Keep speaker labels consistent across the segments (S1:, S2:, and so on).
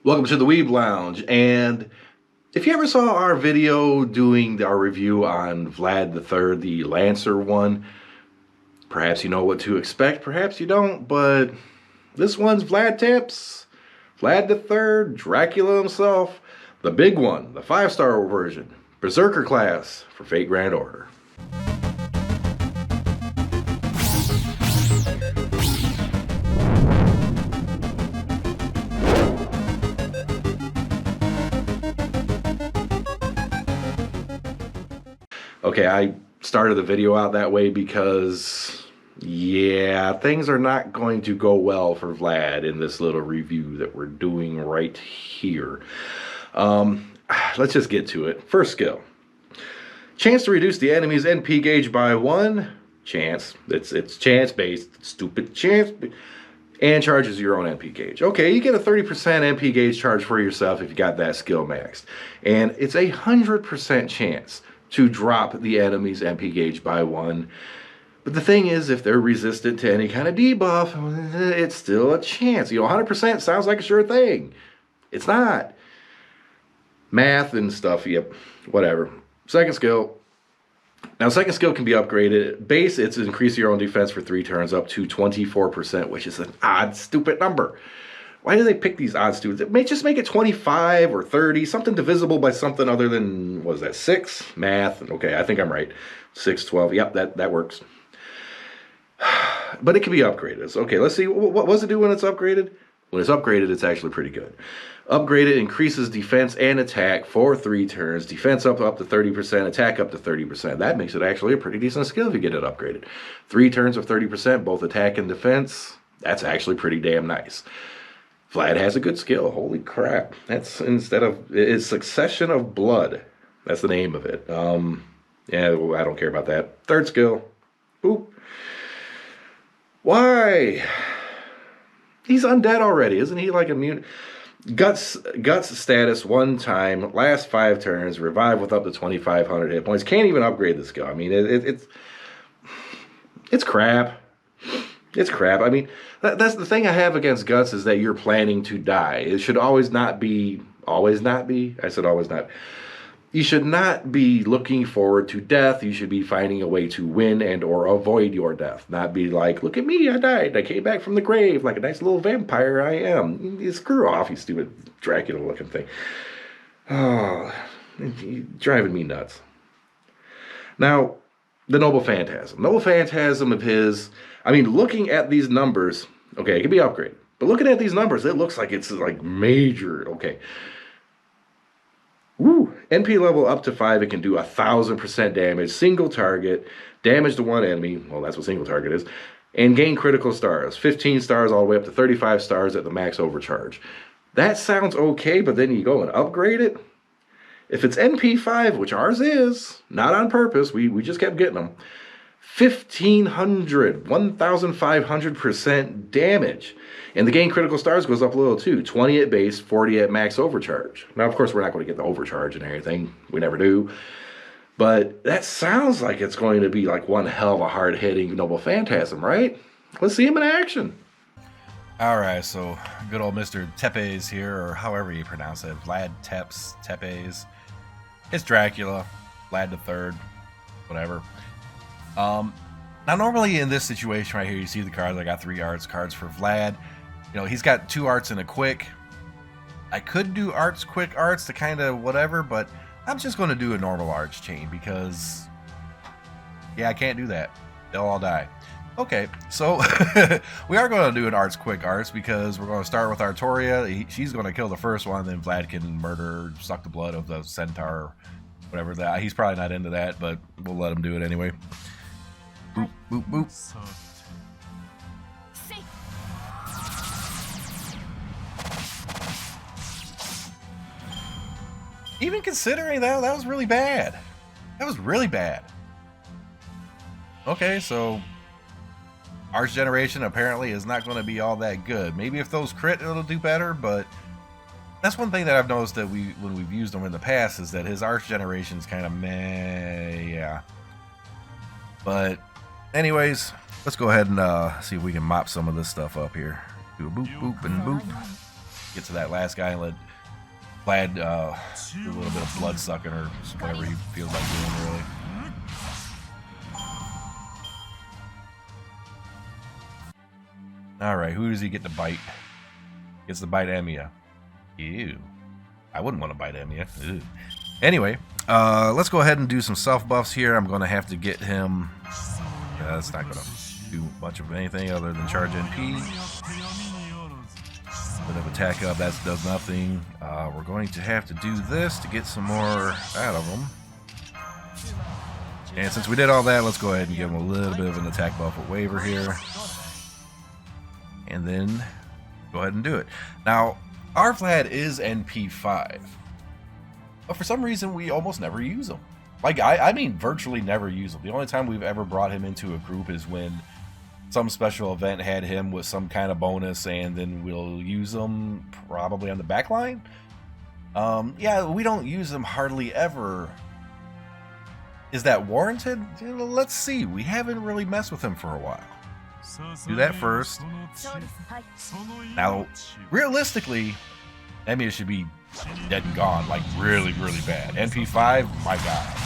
S1: Welcome to the Weeb Lounge, and if you ever saw our video doing our review on Vlad the Third, the Lancer one, perhaps you know what to expect, perhaps you don't, but this one's Vlad Tips. Vlad the Third, Dracula himself, the big one, the 5-star version, Berserker class for Fate Grand Order. Okay, I started the video out that way because, yeah, things are not going to go well for Vlad in this little review that we're doing right here. Let's just get to it. First skill. Chance to reduce the enemy's NP gauge by 1. Chance. It's chance-based. Stupid chance. And charges your own NP gauge. Okay, you get a 30% NP gauge charge for yourself if you got that skill maxed. And it's a 100% chance to drop the enemy's MP gauge by 1. But the thing is, if they're resistant to any kind of debuff, it's still a chance. 100% sounds like a sure thing. It's not. Math and stuff, yep, whatever. Second skill. Now, second skill can be upgraded. Base, it's increase your own defense for 3 turns up to 24%, which is an odd, stupid number. Why do they pick these odd students? It may just make it 25 or 30, something divisible by something other than, what is that, 6? Math. Okay, I think I'm right. 6, 12. Yep, that works. But it can be upgraded. So, okay, let's see. What does it do when it's upgraded? When it's upgraded, it's actually pretty good. Upgraded increases defense and attack for 3 turns. Defense up to 30%, attack up to 30%. That makes it actually a pretty decent skill if you get it upgraded. 3 turns of 30%, both attack and defense. That's actually pretty damn nice. Vlad has a good skill. Holy crap. That's it's Succession of Blood. That's the name of it. Yeah, well, I don't care about that. Third skill. Boop. Why? He's undead already. Isn't he like immune? Guts status 1 time, last 5 turns, revive with up to 2,500 hit points. Can't even upgrade the skill. I mean, it's crap. It's crap. I mean, that's the thing I have against Guts is that you're planning to die. It should always not be. I said always not. You should not be looking forward to death. You should be finding a way to win and or avoid your death. Not be like, look at me, I died. I came back from the grave like a nice little vampire I am. Screw off, you stupid Dracula looking thing. Oh, you're driving me nuts. Now, the Noble Phantasm. Noble Phantasm of his, I mean, looking at these numbers, okay, it can be upgraded. But looking at these numbers, it looks like it's like major, okay. Woo! NP level up to 5, it can do 1,000% damage, single target, damage to 1 enemy, well, that's what single target is, and gain critical stars. 15 stars all the way up to 35 stars at the max overcharge. That sounds okay, but then you go and upgrade it? If it's NP5, which ours is, not on purpose, we just kept getting them, 1,500% damage. And the gain critical stars goes up a little too. 20 at base, 40 at max overcharge. Now, of course, we're not going to get the overcharge and everything. We never do. But that sounds like it's going to be like one hell of a hard-hitting Noble Phantasm, right? Let's see him in action.
S2: Alright, so good old Mr. Tepes here, or however you pronounce it. Vlad Tepes. It's Dracula, Vlad the Third, whatever. Now normally in this situation right here, you see the cards. I got 3 arts cards for Vlad. You know, he's got 2 arts and a quick. I could do arts, quick arts to kind of whatever, but I'm just going to do a normal arts chain because, yeah, I can't do that. They'll all die. Okay, so we are going to do an arts, quick arts because we're going to start with Artoria. She's going to kill the first one, then Vlad can murder, suck the blood of the centaur, whatever that. He's probably not into that, but we'll let him do it anyway. Boop, boop, boop. Even considering that was really bad. That was really bad. Okay, so Arch Generation apparently is not going to be all that good. Maybe if those crit, it'll do better, but that's one thing that I've noticed that when we've used him in the past is that his Arch Generation is kind of meh, yeah. But anyways, let's go ahead and see if we can mop some of this stuff up here. Do a boop, boop, and boop. get to that last guy and let Vlad do a little bit of blood sucking or whatever he feels like doing, really. All right, who does he get to bite? Gets to bite Emiya. Ew. I wouldn't want to bite Emiya. Ew. Anyway, let's go ahead and do some self buffs here. I'm going to have to get him. That's not going to do much of anything other than charge NP. Bit of attack up, that does nothing. We're going to have to do this to get some more out of him. And since we did all that, let's go ahead and give him a little bit of an attack buff with waiver here. And then go ahead and do it. Now, our Vlad is NP5. But for some reason, we almost never use him. Like, I mean virtually never use him. The only time we've ever brought him into a group is when some special event had him with some kind of bonus, and then we'll use him probably on the back line. Yeah, we don't use him hardly ever. Is that warranted? Let's see. We haven't really messed with him for a while. Do that first. Now, realistically, Emiya should be dead and gone, like really, really bad. NP5, my God.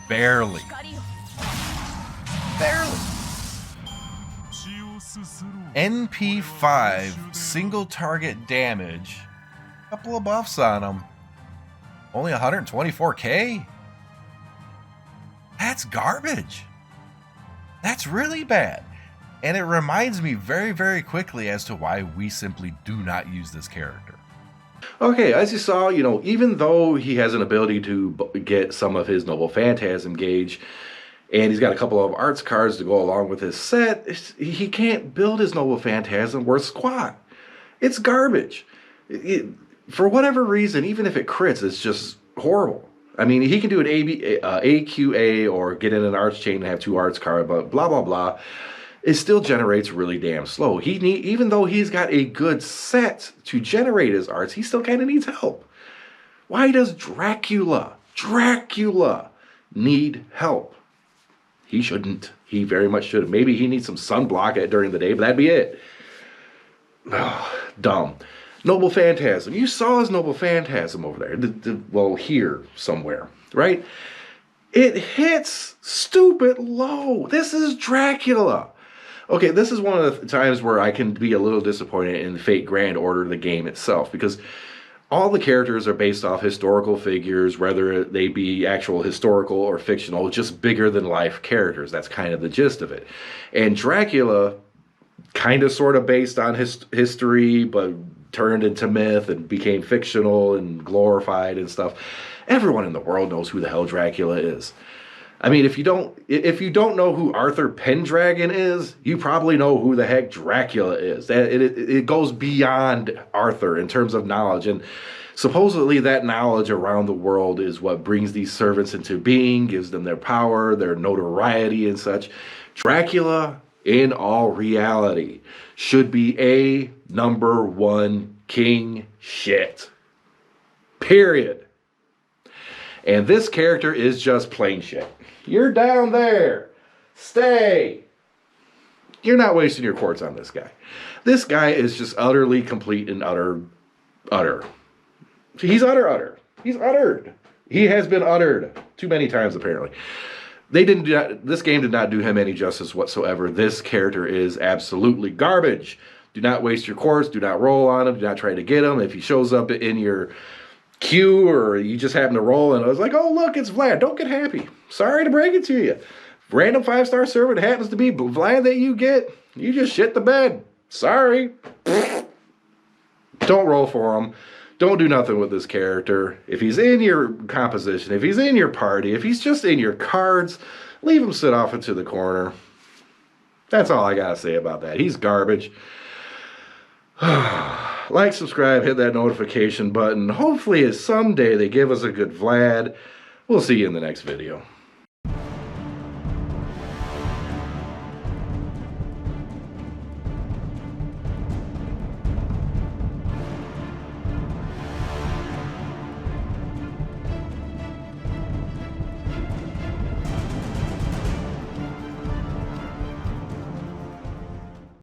S2: Barely. Barely. NP5, single target damage. Couple of buffs on him. Only 124k? That's garbage. That's really bad. And it reminds me very, very quickly as to why we simply do not use this character.
S1: Okay, as you saw, you know, even though he has an ability to get some of his Noble Phantasm gauge, and he's got a couple of arts cards to go along with his set, he can't build his Noble Phantasm worth squat. It's garbage. For whatever reason, even if it crits, it's just horrible. I mean, he can do an AQA or get in an arts chain and have 2 arts cards, but blah, blah, blah. It still generates really damn slow. Even though he's got a good set to generate his arts, he still kind of needs help. Why does Dracula need help? He shouldn't. He very much should. Maybe he needs some sunblock during the day, but that'd be it. Oh, dumb. Noble Phantasm. You saw his Noble Phantasm over there. Well, here somewhere, right? It hits stupid low. This is Dracula. Okay, this is one of the times where I can be a little disappointed in the Fate Grand Order, the game itself, because all the characters are based off historical figures, whether they be actual historical or fictional, just bigger than life characters. That's kind of the gist of it. And Dracula, kind of sort of based on history, but turned into myth and became fictional and glorified and stuff. Everyone in the world knows who the hell Dracula is. I mean, if you don't know who Arthur Pendragon is, you probably know who the heck Dracula is. It goes beyond Arthur in terms of knowledge, and supposedly that knowledge around the world is what brings these servants into being, gives them their power, their notoriety and such. Dracula, in all reality, should be a #1 king shit. Period. And this character is just plain shit. You're down there. Stay. You're not wasting your quartz on this guy. This guy is just utterly complete and utter. He's utter. He's uttered. He has been uttered too many times, apparently. This game did not do him any justice whatsoever. This character is absolutely garbage. Do not waste your quartz. Do not roll on him. Do not try to get him. If he shows up in your queue or you just happen to roll and I was like, oh, look, it's Vlad. Don't get happy. Sorry to break it to you. Random 5-star server that happens to be Vlad that you get, you just shit the bed. Sorry. Don't roll for him. Don't do nothing with this character. If he's in your composition, if he's in your party, if he's just in your cards, leave him sit off into the corner. That's all I gotta say about that. He's garbage. Like, subscribe, hit that notification button. Hopefully someday they give us a good Vlad. We'll see you in the next video.